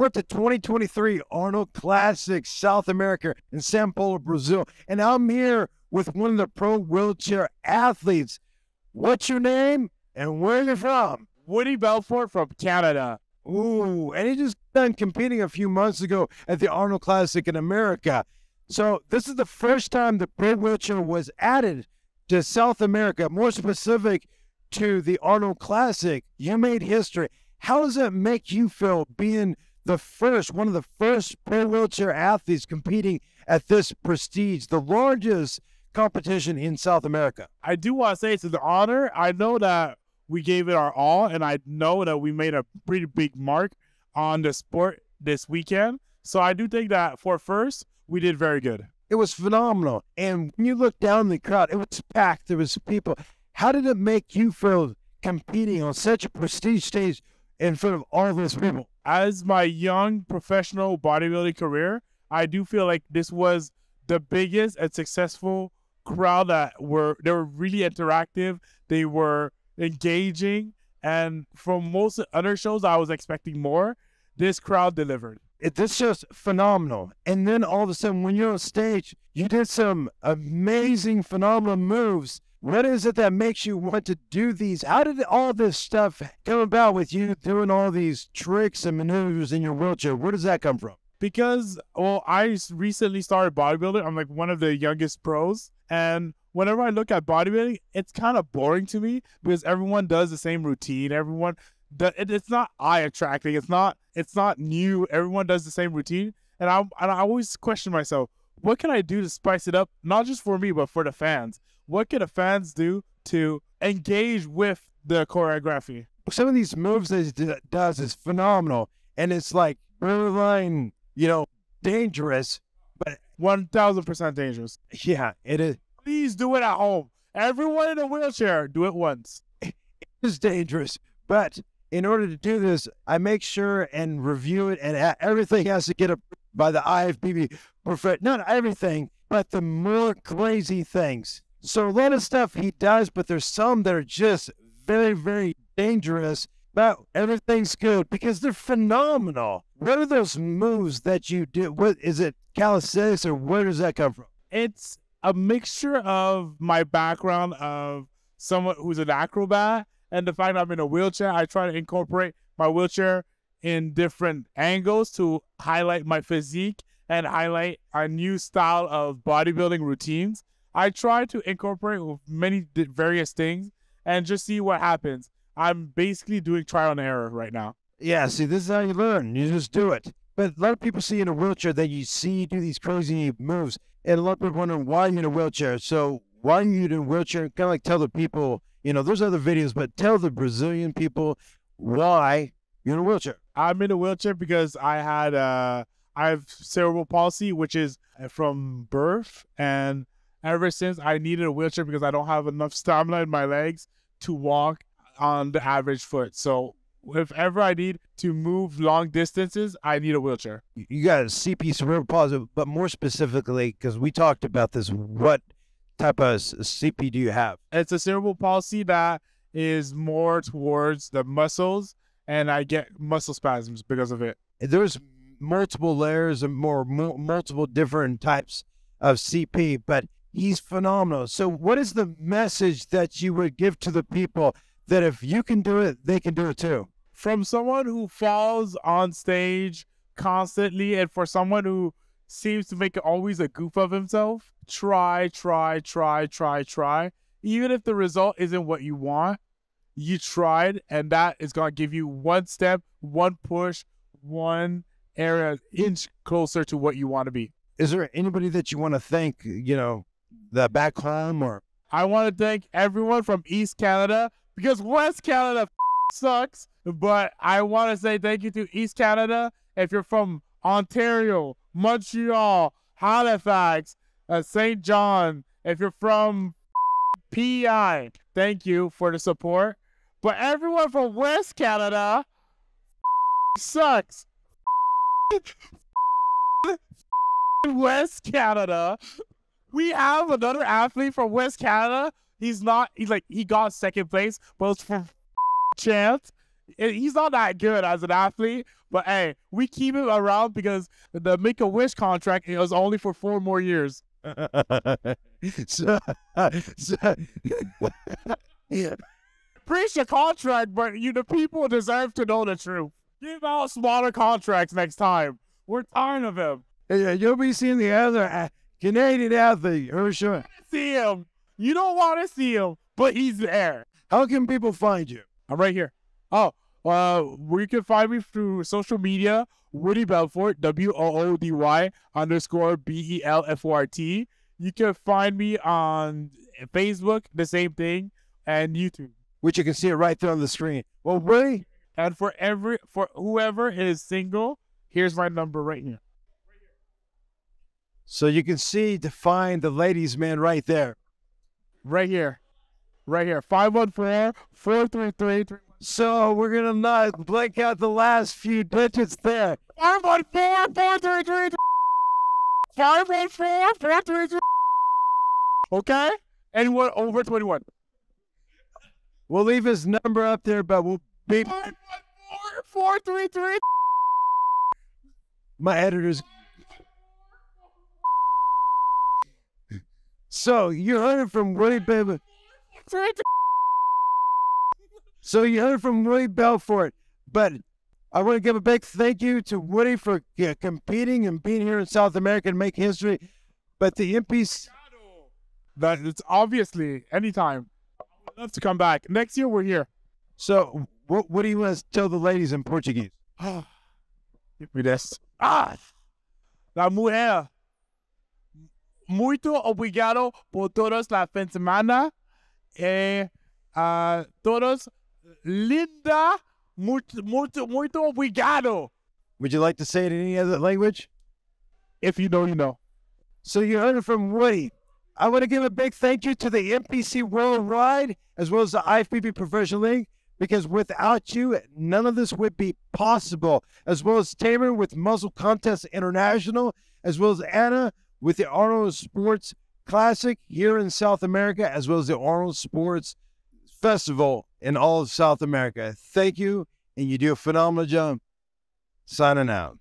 We're at the 2023 Arnold Classic South America in São Paulo, Brazil. And I'm here with one of the pro wheelchair athletes. What's your name and where are you from? Woody Belfort from Canada. Ooh, and he just done competing a few months ago at the Arnold Classic in America. So this is the first time the pro wheelchair was added to South America, more specific to the Arnold Classic. You made history. How does it make you feel being the first, one of the first pro wheelchair athletes competing at this prestige, the largest competition in South America? I do want to say it's an honor. I know that we gave it our all, and I know that we made a pretty big mark on the sport this weekend. So I do think that for first, we did very good. It was phenomenal. And when you look down the crowd, it was packed. There was people. How did it make you feel competing on such a prestige stage in front of all those people? As my young professional bodybuilding career, I do feel like this was the biggest and successful crowd they were really interactive. They were engaging. And from most other shows, I was expecting more. This crowd delivered. It's just phenomenal. And then all of a sudden, when you're on stage, you did some amazing, phenomenal moves. What is it that makes you want to do these? How did all this stuff come about with you doing all these tricks and maneuvers in your wheelchair? Where does that come from? Because, well, I recently started bodybuilding. I'm like one of the youngest pros. And whenever I look at bodybuilding, it's kind of boring to me because everyone does the same routine. It's not eye-attracting. It's not new. Everyone does the same routine. And I always question myself, what can I do to spice it up? Not just for me, but for the fans. What can the fans do to engage with the choreography? Some of these moves that he does is phenomenal. And it's like borderline, dangerous. But 1,000% dangerous. Yeah, it is. Please do it at home. Everyone in a wheelchair, do it once. It is dangerous. But in order to do this, I make sure and review it, and everything has to get approved by the IFBB. Not everything, but the more crazy things. So a lot of stuff he does, but there's some that are just very, very dangerous. But everything's good because they're phenomenal. What are those moves that you do? What is it, calisthenics, or where does that come from? It's a mixture of my background of someone who's an acrobat and the fact that I'm in a wheelchair. I try to incorporate my wheelchair in different angles to highlight my physique and highlight a new style of bodybuilding routines. I try to incorporate with many various things and just see what happens. I'm basically doing trial and error right now. Yeah, see, this is how you learn. You just do it. But a lot of people see you in a wheelchair that you see do these crazy moves. And a lot of people wondering why you're in a wheelchair. So why are you in a wheelchair? Kind of like tell the people, there's other videos, but tell the Brazilian people why you're in a wheelchair. I'm in a wheelchair because I have cerebral palsy, which is from birth. And ever since, I needed a wheelchair because I don't have enough stamina in my legs to walk on the average foot. So if ever I need to move long distances, I need a wheelchair. You got a CP, cerebral palsy, but more specifically, because we talked about this, what type of CP do you have? It's a cerebral palsy that is more towards the muscles, and I get muscle spasms because of it. There's multiple layers and multiple different types of CP, but he's phenomenal. So what is the message that you would give to the people that if you can do it, they can do it too? From someone who falls on stage constantly, and for someone who seems to make always a goof of himself, try. Even if the result isn't what you want, you tried, and that is going to give you one step, one push, one inch closer to what you want to be. Is there anybody that you want to thank, the back home? Or I want to thank everyone from East Canada, because West Canada sucks. But I want to say thank you to East Canada. If you're from Ontario, Montreal, Halifax, St. John, if you're from PEI, thank you for the support. But everyone from West Canada sucks. West Canada. We have another athlete from West Canada. He got second place, but it's from chance. He's not that good as an athlete, but hey, we keep him around because the Make-A-Wish contract is only for 4 more years. so, yeah. Preach the contract, but the people deserve to know the truth. Give out smaller contracts next time. We're tired of him. You'll be seeing the other Canadian athlete, Herschel. See him. You don't want to see him, but he's there. How can people find you? I'm right here. Oh, you can find me through social media, Woody Belfort, WOODY_BELFORT. You can find me on Facebook, the same thing, and YouTube. Which you can see it right there on the screen. Well, Woody. And for whoever is single, here's my number right here. So you can see to find the ladies' man right there. Right here. 514-433. So we're going to not blank out the last few digits there. 514-433. 514-433. Okay? Anyone over 21. We'll leave his number up there, but we'll be 514-433. My editors. So you heard from Woody Baby. So you heard from Woody Belfort, but I want to give a big thank you to Woody for competing and being here in South America and make history. But the MPs, that it's obviously anytime. I'd love to come back. Next year we're here. So what do you want to tell the ladies in Portuguese? Give me this. La mujer. Muito obrigado por todas las fin de semana. Todos linda. Muito obrigado. Would you like to say it in any other language? If you know, you know. So you heard it from Woody. I want to give a big thank you to the MPC Worldwide as well as the IFBB Professional League, because without you, none of this would be possible, as well as Tamer with Muscle Contest International, as well as Anna with the Arnold Sports Classic here in South America, as well as the Arnold Sports Festival in all of South America. Thank you, and you do a phenomenal job. Signing out.